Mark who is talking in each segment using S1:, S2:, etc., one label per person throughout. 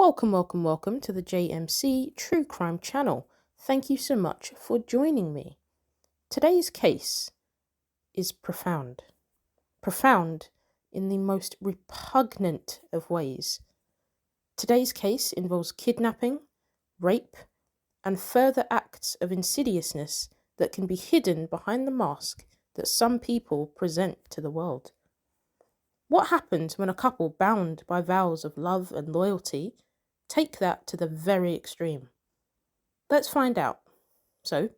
S1: Welcome to the JMC True Crime channel. Thank you so much for joining me. Today's case is profound. Profound in the most repugnant of ways. Today's case involves kidnapping, rape, and further acts of insidiousness that can be hidden behind the mask that some people present to the world. What happens when a couple bound by vows of love and loyalty take that to the very extreme? Let's find out. So,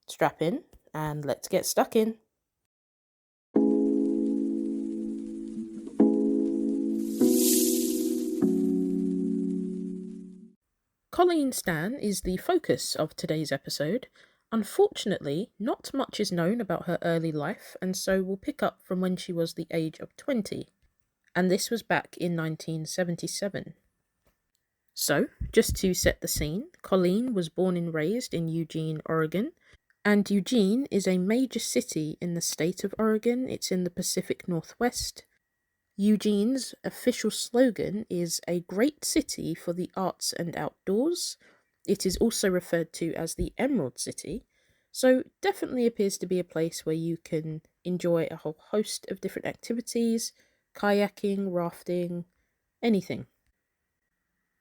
S1: strap in and let's get stuck in. Colleen Stan is the focus of today's episode. Unfortunately, not much is known about her early life, and so we'll pick up from when she was the age of 20. And this was back in 1977. So, just to set the scene, Colleen was born and raised in Eugene, Oregon, and Eugene is a major city in the state of Oregon. It's in the Pacific Northwest. Eugene's official slogan is a great city for the arts and outdoors. It is also referred to as the Emerald City, so definitely appears to be a place where you can enjoy a whole host of different activities, kayaking, rafting, anything.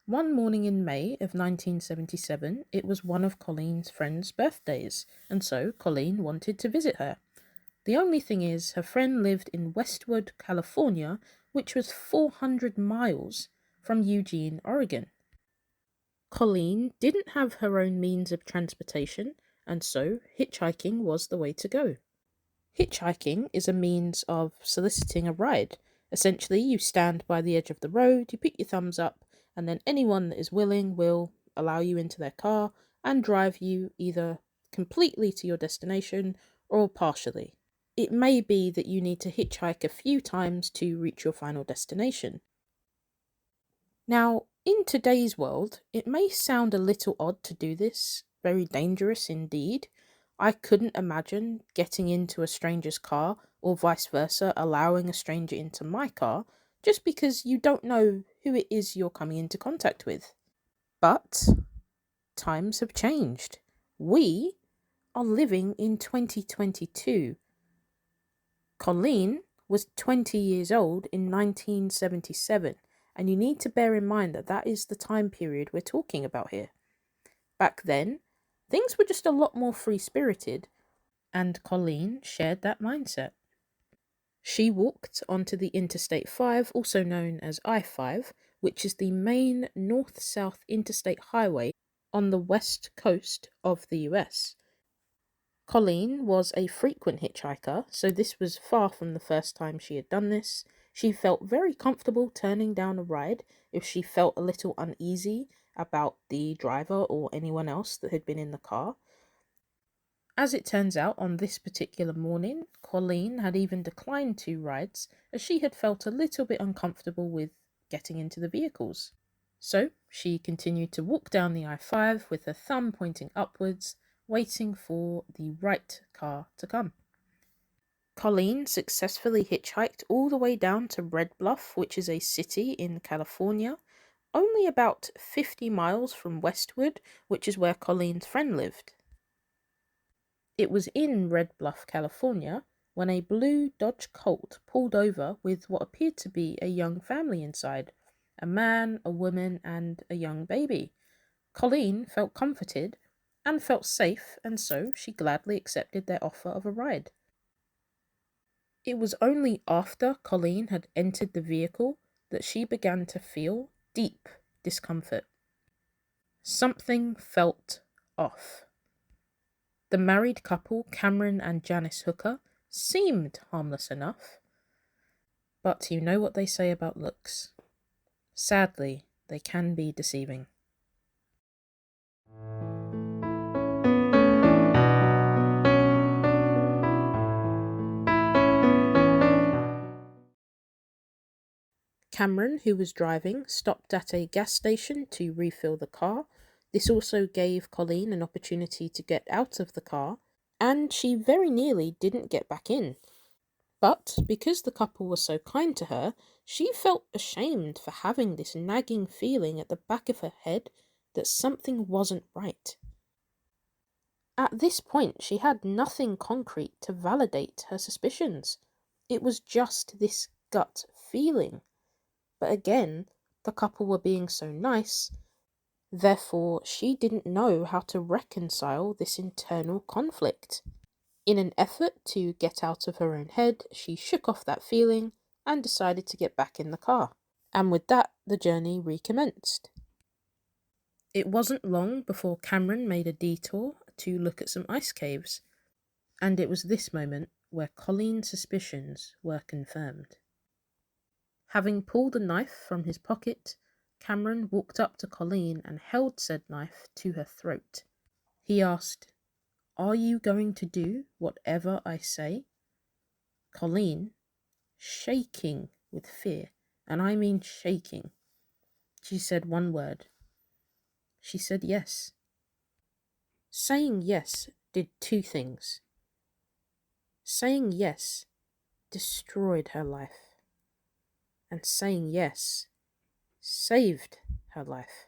S1: One morning in May of 1977, it was one of Colleen's friend's birthdays, and so Colleen wanted to visit her. The only thing is, her friend lived in Westwood, California, which was 400 miles from Eugene, Oregon. Colleen didn't have her own means of transportation, and so hitchhiking was the way to go. Hitchhiking is a means of soliciting a ride. Essentially, you stand by the edge of the road, you put your thumbs up, and then anyone that is willing will allow you into their car and drive you either completely to your destination or partially. It may be that you need to hitchhike a few times to reach your final destination. Now, in today's world, it may sound a little odd to do this, very dangerous indeed. I couldn't imagine getting into a stranger's car or vice versa, allowing a stranger into my car, just because you don't know who it is you're coming into contact with. But times have changed. We are living in 2022. Colleen was 20 years old in 1977, and you need to bear in mind that that is the time period we're talking about here. Back then, things were just a lot more free-spirited, and Colleen shared that mindset. She walked onto the Interstate 5, also known as I-5, which is the main north-south interstate highway on the west coast of the US. Colleen was a frequent hitchhiker, so this was far from the first time she had done this. She felt very comfortable turning down a ride if she felt a little uneasy about the driver or anyone else that had been in the car. As it turns out, on this particular morning, Colleen had even declined 2 rides as she had felt a little bit uncomfortable with getting into the vehicles. So she continued to walk down the I-5 with her thumb pointing upwards, waiting for the right car to come. Colleen successfully hitchhiked all the way down to Red Bluff, which is a city in California, only about 50 miles from Westwood, which is where Colleen's friend lived. It was in Red Bluff, California, when a blue Dodge Colt pulled over with what appeared to be a young family inside, a man, a woman, and a young baby. Colleen felt comforted and felt safe, and so she gladly accepted their offer of a ride. It was only after Colleen had entered the vehicle that she began to feel deep discomfort. Something felt off. The married couple, Cameron and Janice Hooker, seemed harmless enough. But you know what they say about looks. Sadly, they can be deceiving. Cameron, who was driving, stopped at a gas station to refill the car. This also gave Colleen an opportunity to get out of the car, and she very nearly didn't get back in. But because the couple was so kind to her, She felt ashamed for having this nagging feeling at the back of her head that something wasn't right. At this point, she had nothing concrete to validate her suspicions. It was just this gut feeling. But again, the couple were being so nice, therefore she didn't know how to reconcile this internal conflict. In an effort to get out of her own head, she shook off that feeling and decided to get back in the car. And with that, the journey recommenced. It wasn't long before Cameron made a detour to look at some ice caves, and it was this moment where Colleen's suspicions were confirmed. Having pulled a knife from his pocket, Cameron walked up to Colleen and held said knife to her throat. He asked, "Are you going to do whatever I say?" Colleen, shaking with fear, and I mean shaking, she said one word. She said yes. Saying yes did two things. Saying yes destroyed her life, and saying yes saved her life.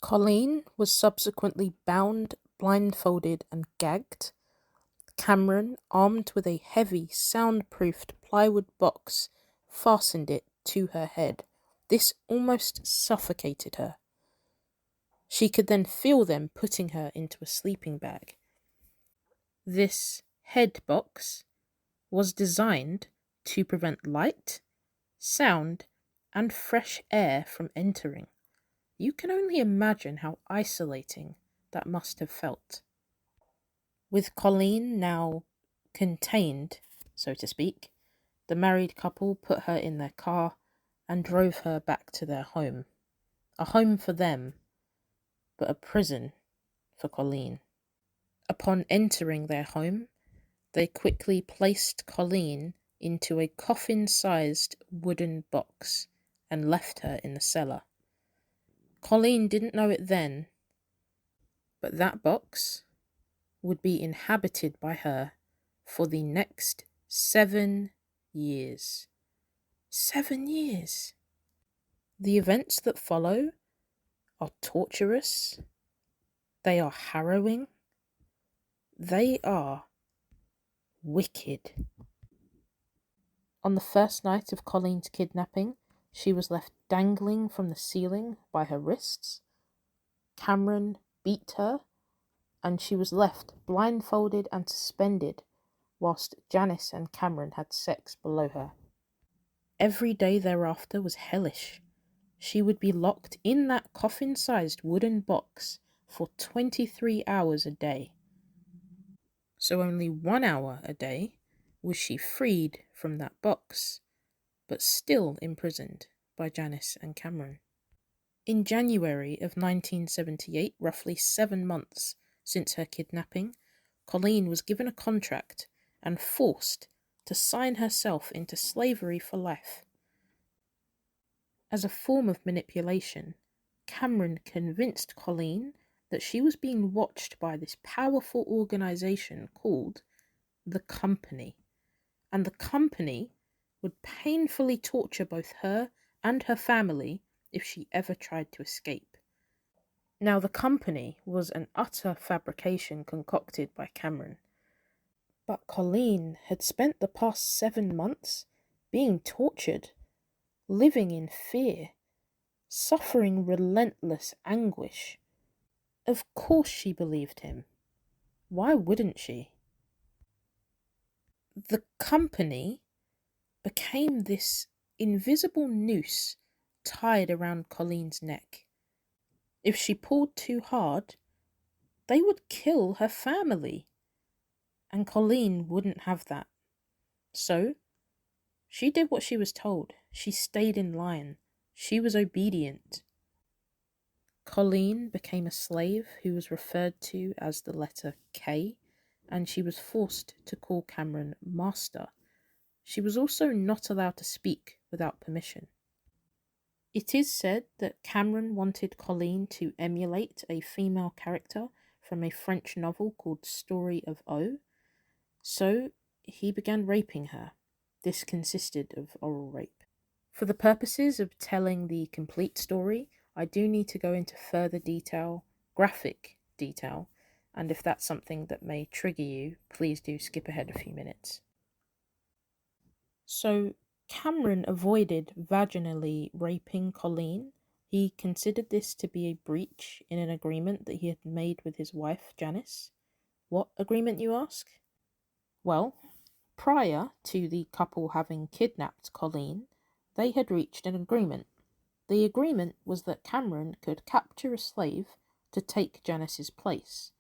S1: Colleen was subsequently bound, blindfolded, and gagged. Cameron, armed with a heavy, soundproofed plywood box, fastened it to her head. This almost suffocated her. She could then feel them putting her into a sleeping bag. This head box was designed to prevent light, sound, and fresh air from entering. You can only imagine how isolating that must have felt. With Colleen now contained, so to speak, the married couple put her in their car and drove her back to their home. A home for them, but a prison for Colleen. Upon entering their home, they quickly placed Colleen into a coffin-sized wooden box and left her in the cellar. Colleen didn't know it then, but that box would be inhabited by her for the next 7 years. 7 years! The events that follow are torturous, they are harrowing, they are wicked. On the first night of Colleen's kidnapping, she was left dangling from the ceiling by her wrists. Cameron beat her, and she was left blindfolded and suspended whilst Janice and Cameron had sex below her. Every day thereafter was hellish. She would be locked in that coffin-sized wooden box for 23 hours a day. So only 1 hour a day was she freed from that box, but still imprisoned by Janice and Cameron. In January of 1978, roughly 7 months since her kidnapping, Colleen was given a contract and forced to sign herself into slavery for life. As a form of manipulation, Cameron convinced Colleen that she was being watched by this powerful organization called the Company, and the Company would painfully torture both her and her family if she ever tried to escape. Now, the Company was an utter fabrication concocted by Cameron, but Colleen had spent the past 7 months being tortured, living in fear, suffering relentless anguish. Of course she believed him. Why wouldn't she? The Company became this invisible noose tied around Colleen's neck. If she pulled too hard, they would kill her family. And Colleen wouldn't have that. So, she did what she was told. She stayed in line. She was obedient. Colleen became a slave who was referred to as the letter K, and she was forced to call Cameron master. She was also not allowed to speak without permission. It is said that Cameron wanted Colleen to emulate a female character from a French novel called Story of O, so he began raping her. This consisted of oral rape. For the purposes of telling the complete story, I do need to go into further detail, graphic detail, and if that's something that may trigger you, please do skip ahead a few minutes. So, Cameron avoided vaginally raping Colleen. He considered this to be a breach in an agreement that he had made with his wife, Janice. What agreement, you ask? Well, prior to the couple having kidnapped Colleen, they had reached an agreement. The agreement was that Cameron could capture a slave to take Janice's place.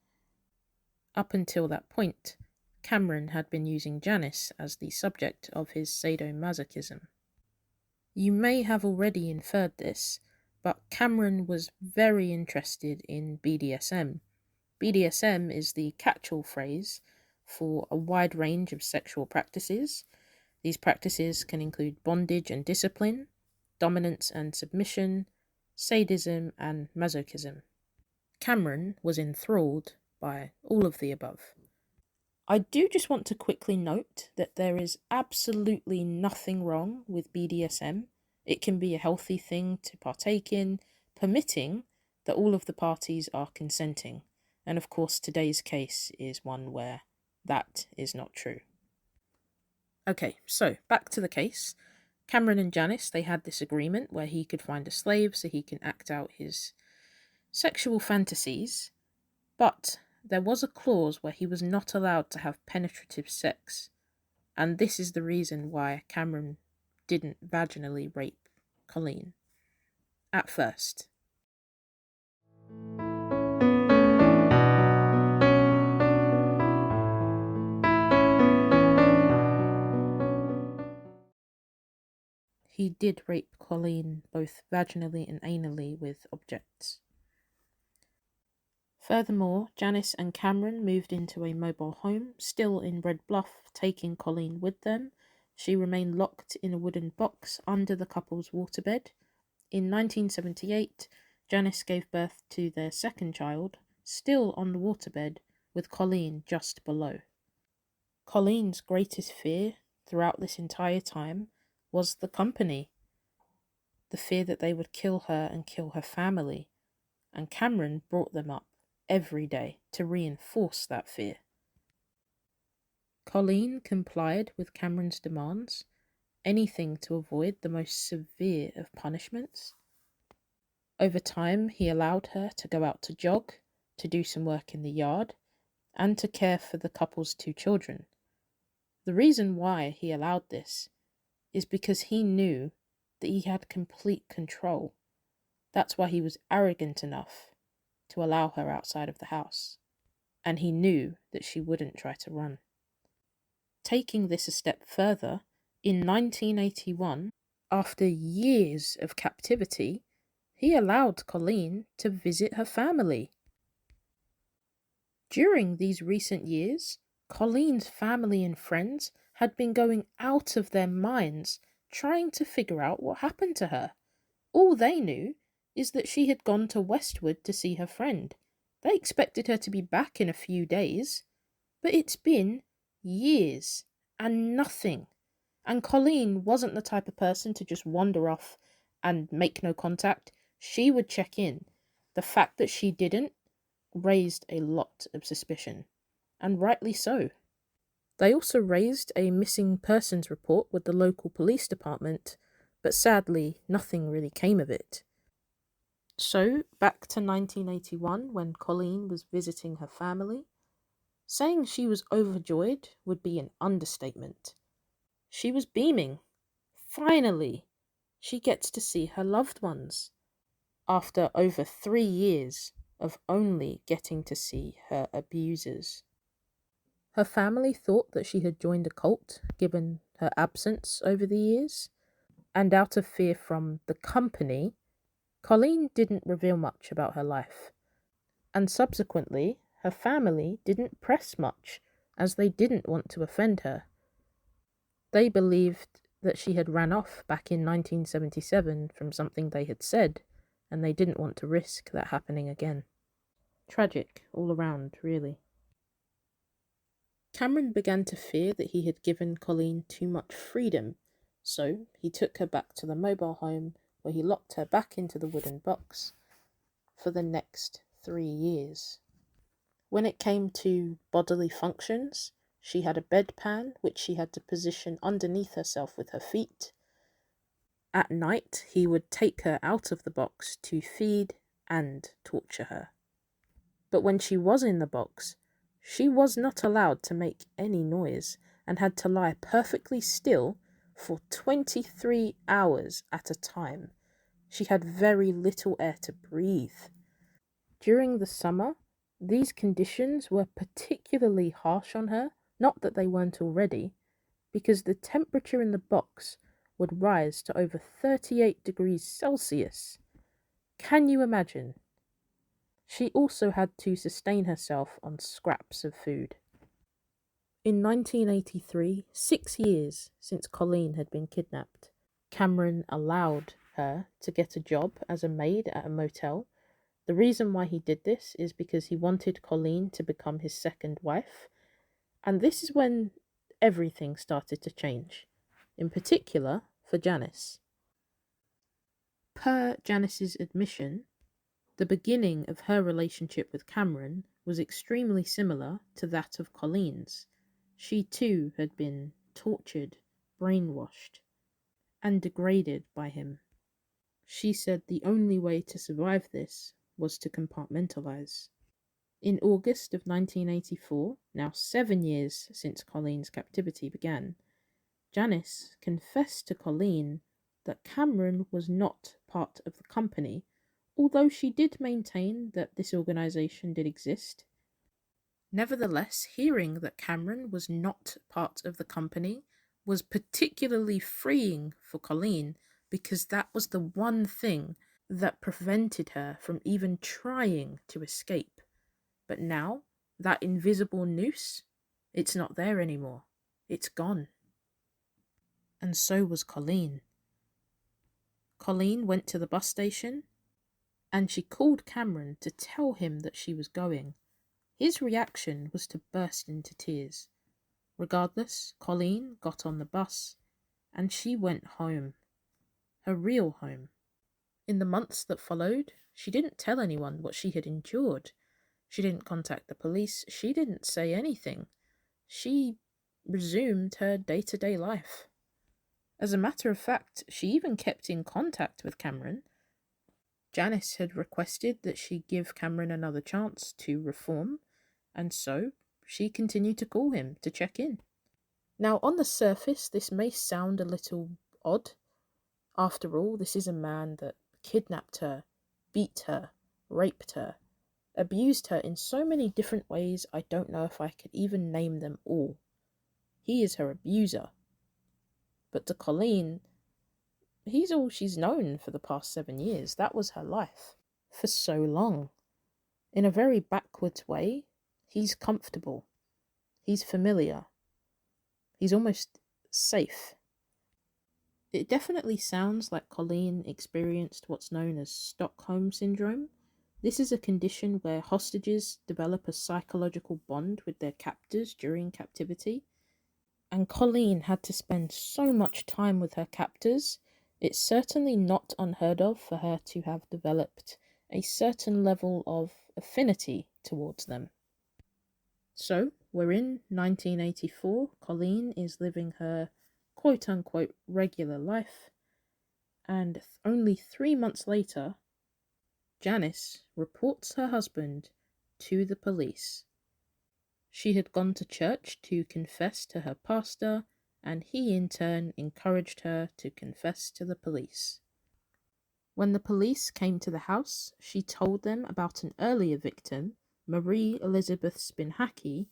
S1: Up until that point, Cameron had been using Janice as the subject of his sadomasochism. You may have already inferred this, but Cameron was very interested in BDSM. BDSM is the catch-all phrase for a wide range of sexual practices. These practices can include bondage and discipline, dominance and submission, sadism and masochism. Cameron was enthralled by all of the above. I do just want to quickly note that there is absolutely nothing wrong with BDSM. It can be a healthy thing to partake in, permitting that all of the parties are consenting. And of course, today's case is one where that is not true. Okay, so back to the case. Cameron and Janice, they had this agreement where he could find a slave so he can act out his sexual fantasies, but there was a clause where he was not allowed to have penetrative sex, and this is the reason why Cameron didn't vaginally rape Colleen. At first. He did rape Colleen both vaginally and anally with objects. Furthermore, Janice and Cameron moved into a mobile home, still in Red Bluff, taking Colleen with them. She remained locked in a wooden box under the couple's waterbed. In 1978, Janice gave birth to their second child, still on the waterbed, with Colleen just below. Colleen's greatest fear throughout this entire time was the company. The fear that they would kill her and kill her family. And Cameron brought them up every day to reinforce that fear. Colleen complied with Cameron's demands, anything to avoid the most severe of punishments. Over time, he allowed her to go out to jog, to do some work in the yard, and to care for the couple's two children. The reason why he allowed this is because he knew that he had complete control. That's why he was arrogant enough to allow her outside of the house. And he knew that she wouldn't try to run. Taking this a step further, in 1981, after years of captivity, he allowed Colleen to visit her family. During these recent years, Colleen's family and friends had been going out of their minds trying to figure out what happened to her. All they knew is that she had gone to Westwood to see her friend. They expected her to be back in a few days, but it's been years and nothing. And Colleen wasn't the type of person to just wander off and make no contact. She would check in. The fact that she didn't raised a lot of suspicion, and rightly so. They also raised a missing persons report with the local police department, but sadly, nothing really came of it. So, back to 1981, when Colleen was visiting her family, saying she was overjoyed would be an understatement. She was beaming. Finally, she gets to see her loved ones, after over 3 years of only getting to see her abusers. Her family thought that she had joined a cult, given her absence over the years, and out of fear from the company, Colleen didn't reveal much about her life. And subsequently, her family didn't press much, as they didn't want to offend her. They believed that she had ran off back in 1977 from something they had said, and they didn't want to risk that happening again. Tragic all around, really. Cameron began to fear that he had given Colleen too much freedom, So he took her back to the mobile home where he locked her back into the wooden box for the next 3 years. When it came to bodily functions, she had a bedpan which she had to position underneath herself with her feet. At night, he would take her out of the box to feed and torture her. But when she was in the box, she was not allowed to make any noise and had to lie perfectly still for 23 hours at a time. She had very little air to breathe. During the summer, these conditions were particularly harsh on her, not that they weren't already, because the temperature in the box would rise to over 38 degrees Celsius. Can you imagine? She also had to sustain herself on scraps of food. In 1983, 6 years since Colleen had been kidnapped, Cameron allowed her to get a job as a maid at a motel. The reason why he did this is because he wanted Colleen to become his second wife, and this is when everything started to change, in particular for Janice. Per Janice's admission, the beginning of her relationship with Cameron was extremely similar to that of Colleen's. She too had been tortured, brainwashed, and degraded by him. She said the only way to survive this was to compartmentalize. In August of 1984, now 7 years since Colleen's captivity began, Janice confessed to Colleen that Cameron was not part of the company, although she did maintain that this organisation did exist. Nevertheless, hearing that Cameron was not part of the company was particularly freeing for Colleen, because that was the one thing that prevented her from even trying to escape. But now, that invisible noose, it's not there anymore. It's gone. And so was Colleen. Colleen went to the bus station and she called Cameron to tell him that she was going. His reaction was to burst into tears. Regardless, Colleen got on the bus and she went home. Her real home. In the months that followed, she didn't tell anyone what she had endured. She didn't contact the police. She didn't say anything. She resumed her day-to-day life. As a matter of fact, she even kept in contact with Cameron. Janice had requested that she give Cameron another chance to reform, and so she continued to call him to check in. Now, on the surface, this may sound a little odd. After all, this is a man that kidnapped her, beat her, raped her, abused her in so many different ways I don't know if I could even name them all. He is her abuser. But to Colleen, he's all she's known for the past 7 years. That was her life for so long. In a very backwards way, he's comfortable. He's familiar. He's almost safe. It definitely sounds like Colleen experienced what's known as Stockholm Syndrome. This is a condition where hostages develop a psychological bond with their captors during captivity. And Colleen had to spend so much time with her captors. It's certainly not unheard of for her to have developed a certain level of affinity towards them. So, we're in 1984. Colleen is living her quote-unquote regular life, and only 3 months later, Janice reports her husband to the police. She had gone to church to confess to her pastor, and he in turn encouraged her to confess to the police. When the police came to the house, she told them about an earlier victim, Marie Elizabeth Spinhacky,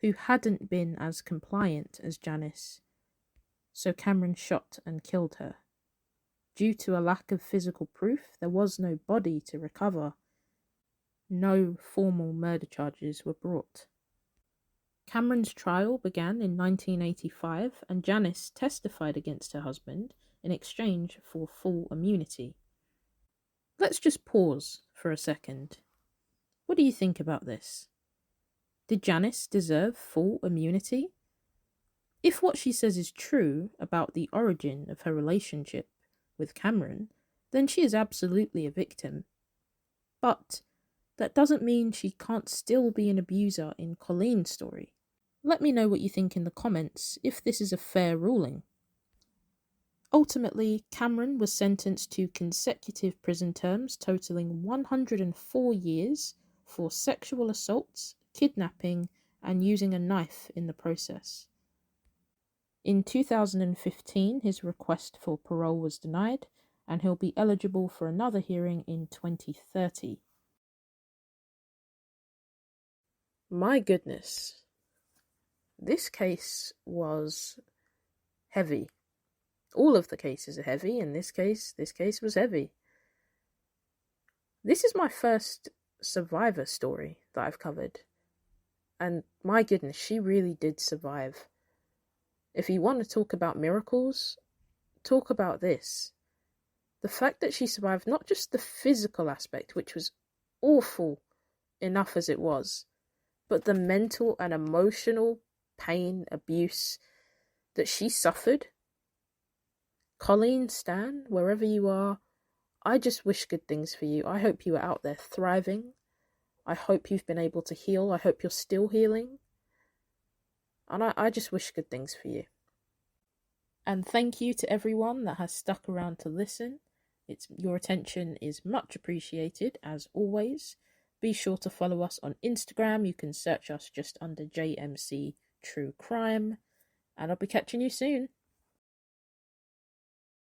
S1: who hadn't been as compliant as Janice, so Cameron shot and killed her. Due to a lack of physical proof, there was no body to recover. No formal murder charges were brought. Cameron's trial began in 1985, and Janice testified against her husband in exchange for full immunity. Let's just pause for a second. What do you think about this? Did Janice deserve full immunity? If what she says is true about the origin of her relationship with Cameron, then she is absolutely a victim. But that doesn't mean she can't still be an abuser in Colleen's story. Let me know what you think in the comments if this is a fair ruling. Ultimately, Cameron was sentenced to consecutive prison terms totaling 104 years for sexual assaults, kidnapping, and using a knife in the process. In 2015, his request for parole was denied, and he'll be eligible for another hearing in 2030. My goodness, this case was heavy. All of the cases are heavy. In this case was heavy. This is my first survivor story that I've covered. And my goodness, she really did survive. If you want to talk about miracles, talk about this. The fact that she survived, not just the physical aspect, which was awful enough as it was, but the mental and emotional pain, abuse that she suffered. Colleen Stan, wherever you are, I just wish good things for you. I hope you are out there thriving. I hope you've been able to heal. I hope you're still healing. And I just wish good things for you. And thank you to everyone that has stuck around to listen. Your attention is much appreciated, as always. Be sure to follow us on Instagram. You can search us just under JMC True Crime. And I'll be catching you soon.